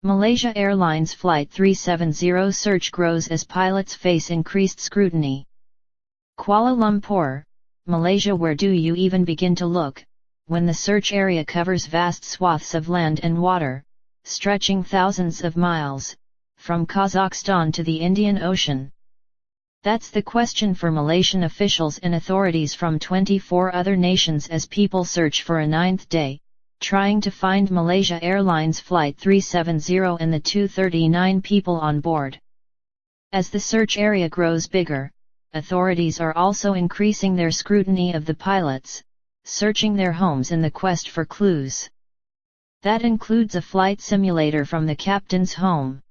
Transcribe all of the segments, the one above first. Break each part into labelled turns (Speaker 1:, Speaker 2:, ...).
Speaker 1: Malaysia Airlines Flight 370 search grows as pilots face increased scrutiny. Kuala Lumpur, Malaysia. Where do you even begin to look, when the search area covers vast swaths of land and water, stretching thousands of miles, from Kazakhstan to the Indian Ocean? That's the question for Malaysian officials and authorities from 24 other nations as people search for a ninth day, trying to find Malaysia Airlines Flight 370 and the 239 people on board. As the search area grows bigger, authorities are also increasing their scrutiny of the pilots, searching their homes in the quest for clues. That includes a flight simulator from the captain's home.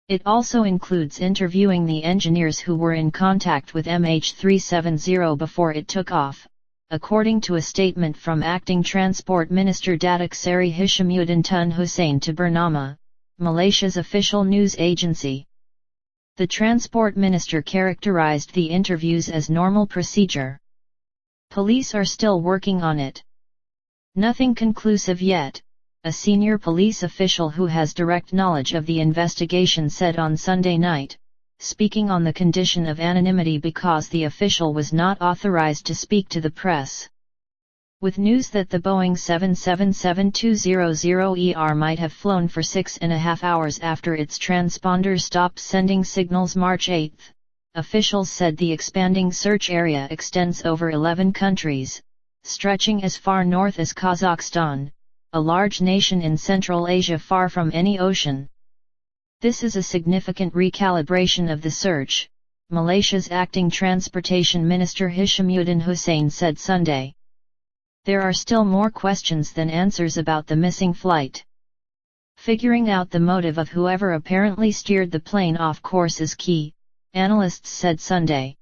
Speaker 1: It also includes interviewing the engineers who were in contact with MH370 before it took off, according to a statement from Acting Transport Minister Datuk Seri Hishamuddin Tun Hussein to Bernama, Malaysia's official news agency. The Transport Minister characterized the interviews as normal procedure. Police are still working on it. Nothing conclusive yet, a senior police official who has direct knowledge of the investigation said on Sunday night, speaking on the condition of anonymity because the official was not authorized to speak to the press. With news that the Boeing 777-200ER might have flown for 6.5 hours after its transponder stopped sending signals March 8, officials said the expanding search area extends over 11 countries, stretching as far north as Kazakhstan, a large nation in Central Asia far from any ocean. This is a significant recalibration of the search, Malaysia's acting Transportation Minister Hishamuddin Hussein said Sunday. There are still more questions than answers about the missing flight. Figuring out the motive of whoever apparently steered the plane off course is key, analysts said Sunday.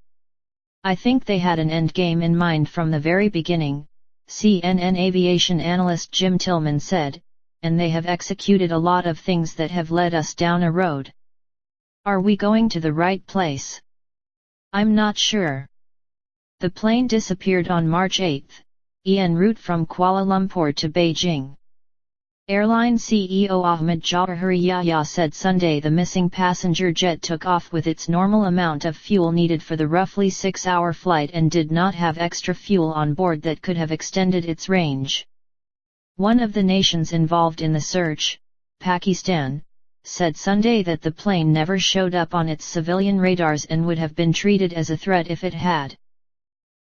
Speaker 1: I think they had an end game in mind from the very beginning, CNN aviation analyst Jim Tillman said, and they have executed a lot of things that have led us down a road. Are we going to the right place? I'm not sure. The plane disappeared on March 8, en route from Kuala Lumpur to Beijing. Airline CEO Ahmad Jawahari Yahya said Sunday the missing passenger jet took off with its normal amount of fuel needed for the roughly 6-hour flight and did not have extra fuel on board that could have extended its range. One of the nations involved in the search, Pakistan, said Sunday that the plane never showed up on its civilian radars and would have been treated as a threat if it had.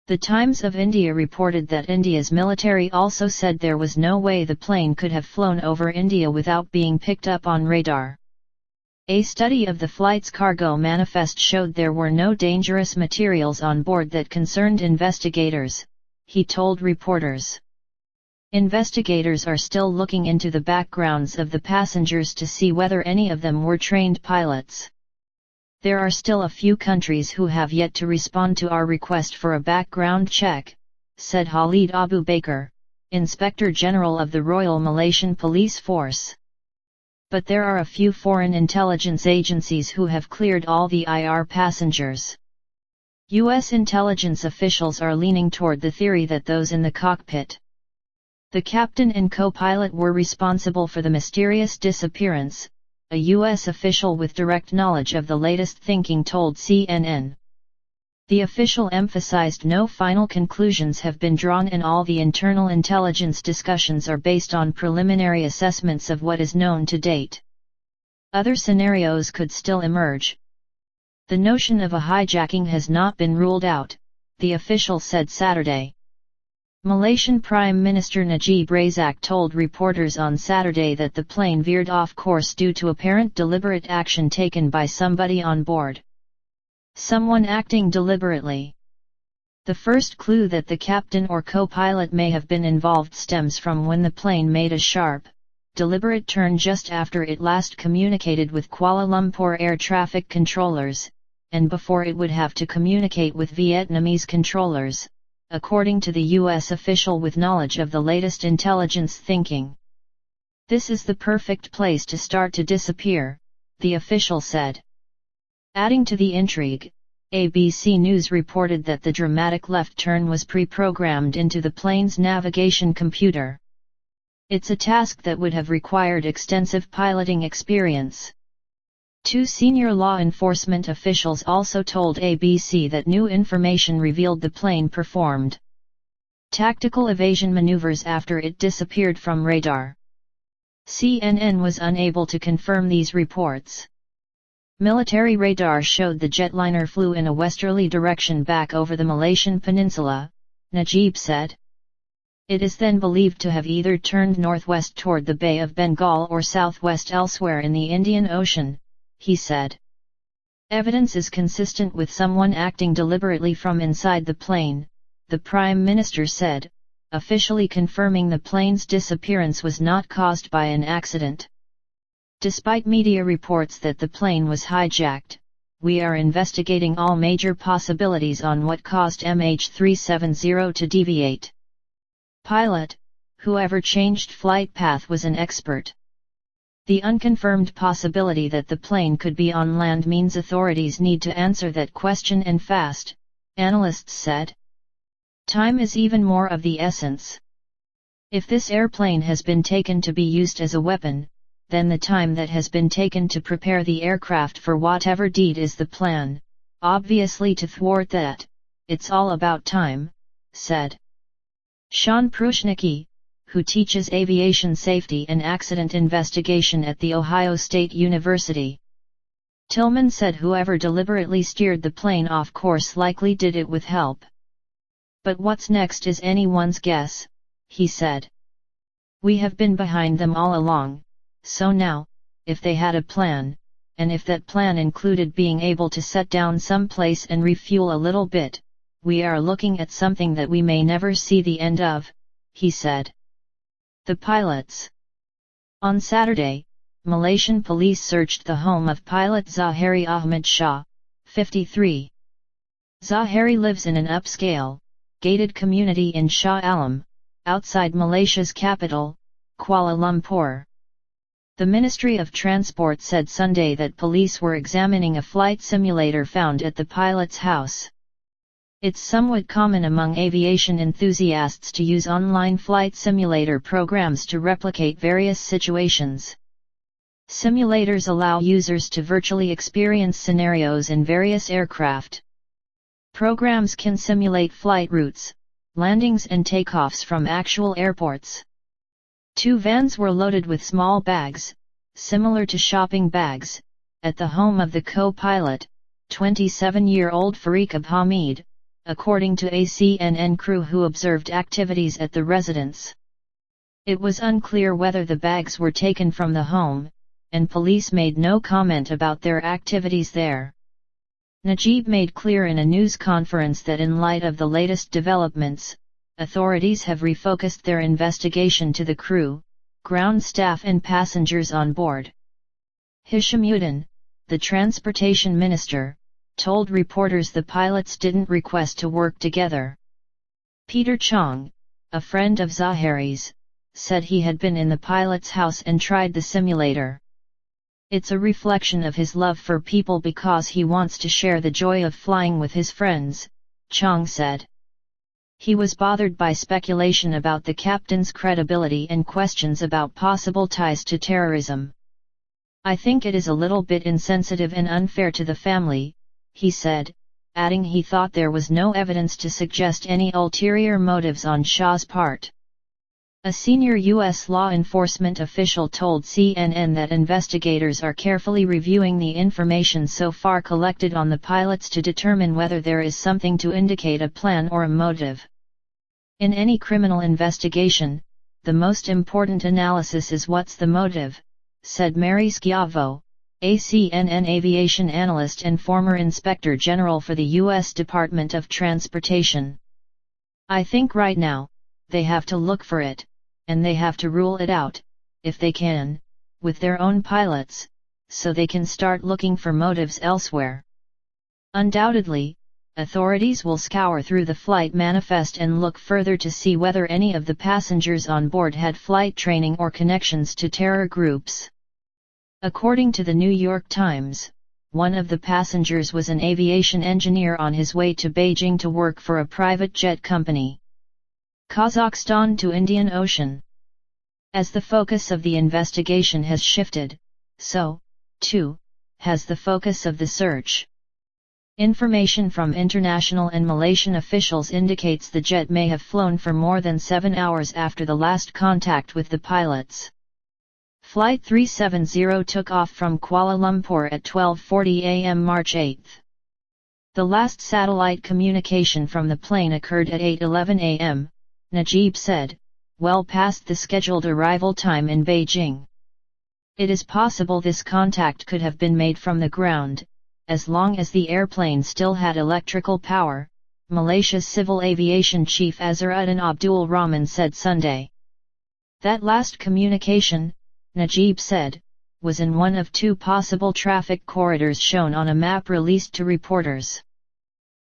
Speaker 1: The Times of India reported that India's military also said there was no way the plane could have flown over India without being picked up on radar. A study of the flight's cargo manifest showed there were no dangerous materials on board that concerned investigators, he told reporters. Investigators are still looking into the backgrounds of the passengers to see whether any of them were trained pilots. There are still a few countries who have yet to respond to our request for a background check, said Khalid Abu Bakr, Inspector General of the Royal Malaysian Police Force. But there are a few foreign intelligence agencies who have cleared all the IR passengers. U.S. intelligence officials are leaning toward the theory that those in the cockpit, the captain and co-pilot, were responsible for the mysterious disappearance, a U.S. official with direct knowledge of the latest thinking told CNN. The official emphasized no final conclusions have been drawn and all the internal intelligence discussions are based on preliminary assessments of what is known to date. Other scenarios could still emerge. The notion of a hijacking has not been ruled out, the official said Saturday. Malaysian Prime Minister Najib Razak told reporters on Saturday that the plane veered off course due to apparent deliberate action taken by somebody on board. Someone acting deliberately. The first clue that the captain or co-pilot may have been involved stems from when the plane made a sharp, deliberate turn just after it last communicated with Kuala Lumpur air traffic controllers, and before it would have to communicate with Vietnamese controllers, according to the U.S. official with knowledge of the latest intelligence thinking. This is the perfect place to start to disappear, the official said. Adding to the intrigue, ABC News reported that the dramatic left turn was pre-programmed into the plane's navigation computer. It's a task that would have required extensive piloting experience. Two senior law enforcement officials also told ABC that new information revealed the plane performed tactical evasion maneuvers after it disappeared from radar. CNN was unable to confirm these reports. Military radar showed the jetliner flew in a westerly direction back over the Malaysian peninsula, Najib said. It is then believed to have either turned northwest toward the Bay of Bengal or southwest elsewhere in the Indian Ocean, he said. Evidence is consistent with someone acting deliberately from inside the plane, the Prime Minister said, officially confirming the plane's disappearance was not caused by an accident. Despite media reports that the plane was hijacked, we are investigating all major possibilities on what caused MH370 to deviate. Pilot, whoever changed flight path, was an expert. The unconfirmed possibility that the plane could be on land means authorities need to answer that question and fast, analysts said. Time is even more of the essence. If this airplane has been taken to be used as a weapon, then the time that has been taken to prepare the aircraft for whatever deed is the plan, obviously to thwart that, it's all about time, said Sean Prushnicki, who teaches aviation safety and accident investigation at The Ohio State University. Tillman said whoever deliberately steered the plane off course likely did it with help. But what's next is anyone's guess, he said. We have been behind them all along, so now, if they had a plan, and if that plan included being able to set down someplace and refuel a little bit, we are looking at something that we may never see the end of, he said. The pilots. On Saturday, Malaysian police searched the home of pilot Zahari Ahmad Shah, 53. Zahari lives in an upscale, gated community in Shah Alam, outside Malaysia's capital, Kuala Lumpur. The Ministry of Transport said Sunday that police were examining a flight simulator found at the pilot's house. It's somewhat common among aviation enthusiasts to use online flight simulator programs to replicate various situations. Simulators allow users to virtually experience scenarios in various aircraft. Programs can simulate flight routes, landings and takeoffs from actual airports. Two vans were loaded with small bags, similar to shopping bags, at the home of the co-pilot, 27-year-old Fariq Hamid, according to a CNN crew who observed activities at the residence. It was unclear whether the bags were taken from the home, and police made no comment about their activities there. Najib made clear in a news conference that in light of the latest developments, authorities have refocused their investigation to the crew, ground staff and passengers on board. Hishamuddin, the transportation minister, told reporters the pilots didn't request to work together. Peter Chong, a friend of Zahari's, said he had been in the pilot's house and tried the simulator. It's a reflection of his love for people because he wants to share the joy of flying with his friends, Chong said. He was bothered by speculation about the captain's credibility and questions about possible ties to terrorism. I think it is a little bit insensitive and unfair to the family, he said, adding he thought there was no evidence to suggest any ulterior motives on Shah's part. A senior U.S. law enforcement official told CNN that investigators are carefully reviewing the information so far collected on the pilots to determine whether there is something to indicate a plan or a motive. In any criminal investigation, the most important analysis is what's the motive, said Mary Schiavo, a CNN aviation analyst and former Inspector General for the U.S. Department of Transportation. I think right now, they have to look for it, and they have to rule it out, if they can, with their own pilots, so they can start looking for motives elsewhere. Undoubtedly, authorities will scour through the flight manifest and look further to see whether any of the passengers on board had flight training or connections to terror groups. According to the New York Times, one of the passengers was an aviation engineer on his way to Beijing to work for a private jet company. Kazakhstan to Indian Ocean. As the focus of the investigation has shifted, so, too, has the focus of the search. Information from international and Malaysian officials indicates the jet may have flown for more than 7 hours after the last contact with the pilots. Flight 370 took off from Kuala Lumpur at 12:40 am March 8. The last satellite communication from the plane occurred at 8:11 am, Najib said, well past the scheduled arrival time in Beijing. It is possible this contact could have been made from the ground, as long as the airplane still had electrical power, Malaysia's Civil Aviation Chief Azharuddin Abdul Rahman said Sunday. That last communication, Najib said, was in one of 2 possible traffic corridors shown on a map released to reporters.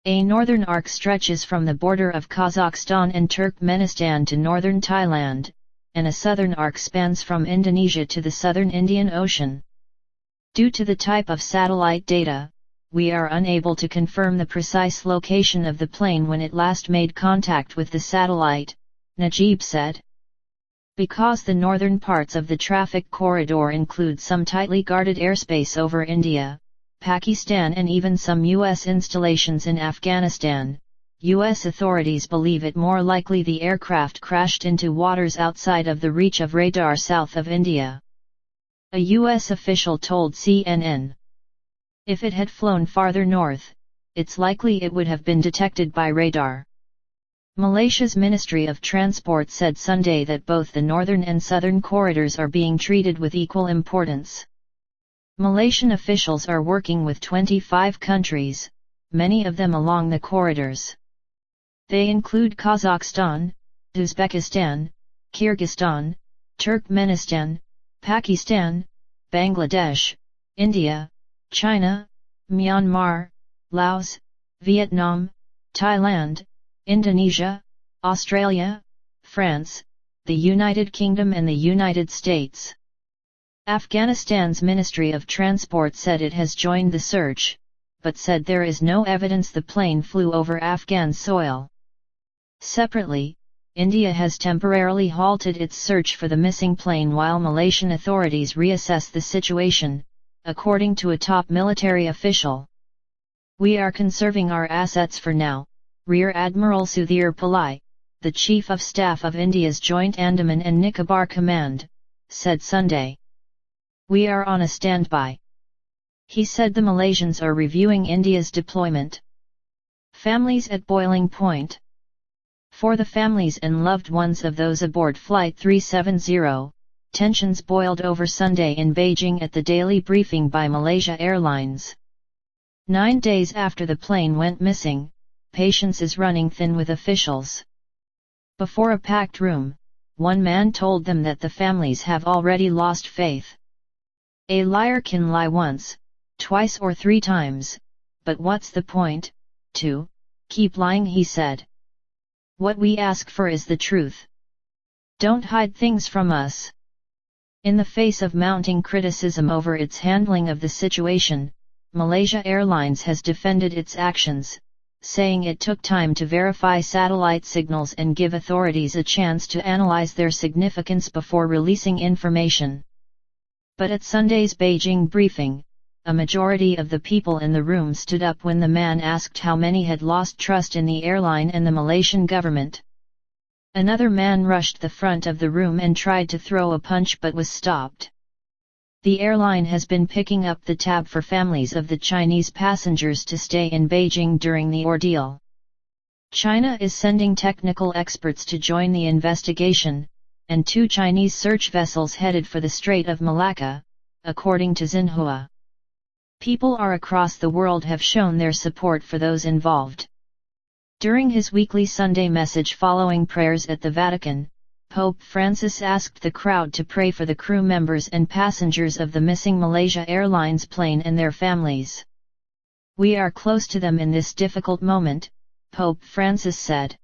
Speaker 1: A northern arc stretches from the border of Kazakhstan and Turkmenistan to northern Thailand, and a southern arc spans from Indonesia to the southern Indian Ocean. Due to the type of satellite data, we are unable to confirm the precise location of the plane when it last made contact with the satellite, Najib said. Because the northern parts of the traffic corridor include some tightly guarded airspace over India, Pakistan and even some U.S. installations in Afghanistan, U.S. authorities believe it more likely the aircraft crashed into waters outside of the reach of radar south of India. A U.S. official told CNN. If it had flown farther north, it's likely it would have been detected by radar. Malaysia's Ministry of Transport said Sunday that both the northern and southern corridors are being treated with equal importance. Malaysian officials are working with 25 countries, many of them along the corridors. They include Kazakhstan, Uzbekistan, Kyrgyzstan, Turkmenistan, Pakistan, Bangladesh, India, China, Myanmar, Laos, Vietnam, Thailand, Indonesia, Australia, France, the United Kingdom and the United States. Afghanistan's Ministry of Transport said it has joined the search, but said there is no evidence the plane flew over Afghan soil. Separately, India has temporarily halted its search for the missing plane while Malaysian authorities reassess the situation, according to a top military official. We are conserving our assets for now, Rear Admiral Sudhir Pillai, the Chief of Staff of India's Joint Andaman and Nicobar Command, said Sunday. We are on a standby. He said the Malaysians are reviewing India's deployment. Families at boiling point. For the families and loved ones of those aboard Flight 370, tensions boiled over Sunday in Beijing at the daily briefing by Malaysia Airlines. 9 days after the plane went missing, patience is running thin with officials. Before a packed room, one man told them that the families have already lost faith. A liar can lie once, twice or 3 times, but what's the point, to keep lying, he said. What we ask for is the truth. Don't hide things from us. In the face of mounting criticism over its handling of the situation, Malaysia Airlines has defended its actions, saying it took time to verify satellite signals and give authorities a chance to analyze their significance before releasing information. But at Sunday's Beijing briefing, a majority of the people in the room stood up when the man asked how many had lost trust in the airline and the Malaysian government. Another man rushed the front of the room and tried to throw a punch but was stopped. The airline has been picking up the tab for families of the Chinese passengers to stay in Beijing during the ordeal. China is sending technical experts to join the investigation, and 2 Chinese search vessels headed for the Strait of Malacca, according to Xinhua. People across the world have shown their support for those involved. During his weekly Sunday message following prayers at the Vatican, Pope Francis asked the crowd to pray for the crew members and passengers of the missing Malaysia Airlines plane and their families. We are close to them in this difficult moment, Pope Francis said.